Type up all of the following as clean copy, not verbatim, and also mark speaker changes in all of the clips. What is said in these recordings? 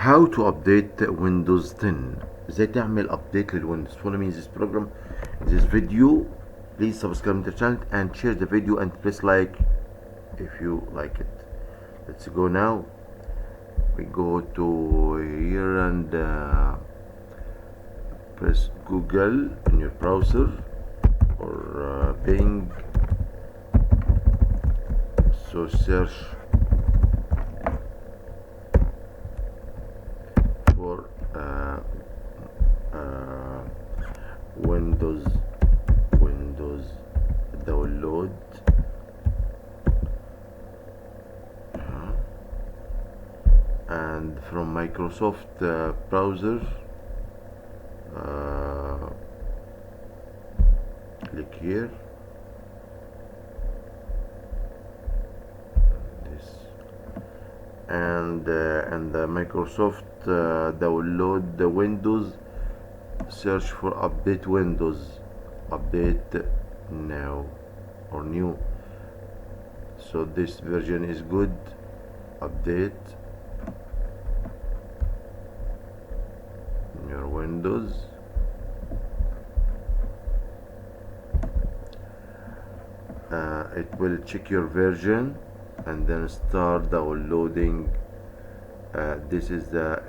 Speaker 1: How to update Windows 10. ازاي تعمل update للويندوز. Follow me in this program. In this video, please subscribe to the channel and share the video and press like if you like it. Let's go now. We go to here and press Google in your browser or Bing. So search for Windows download. And from Microsoft browser, click here. This and the Microsoft download the Windows. Search for update Windows, update now or new. So this version is good. Update your Windows. It will check your version and then start downloading. This is the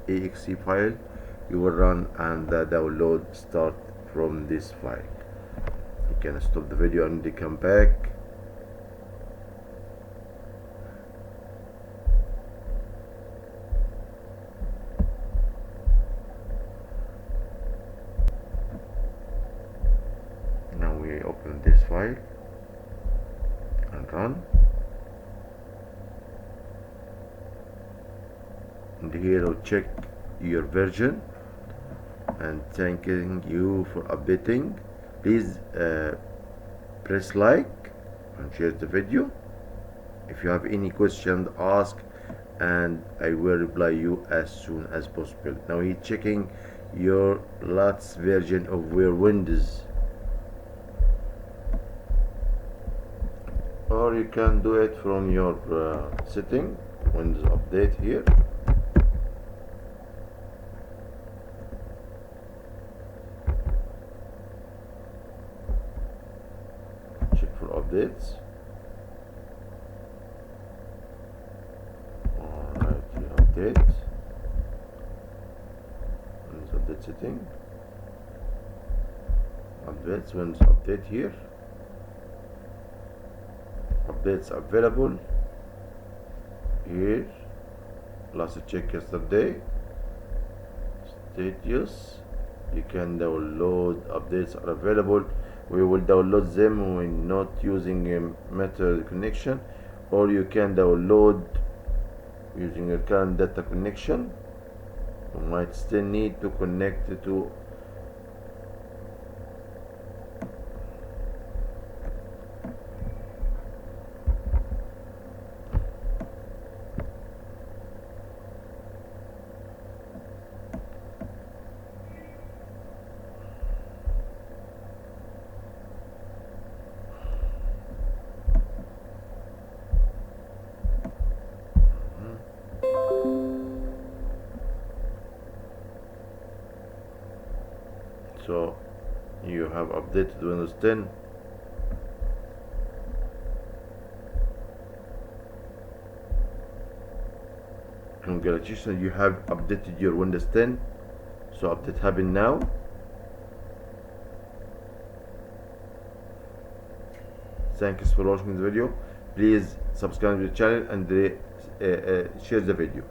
Speaker 1: exe file you will run, and the download start from this file. You can stop the video and you come back. Now we open this file and run. And here we'll check your version and thanking you for updating. Please press like and share the video. If you have any questions, ask and I will reply you as soon as possible. Now he's checking your latest version of your Windows, or you can do it from your setting. Windows update here. Check for updates. Alright, update. Windows update setting. Updates, Windows update here. Updates available here. Last check yesterday. Status. You can download. Updates are available. We will download them when not using a method connection, or you can download using your current data connection. You might still need to connect to So you have updated Windows 10. Congratulations, you have updated your Windows 10. So update happen now. Thanks for watching the video. Please subscribe to the channel and share the video.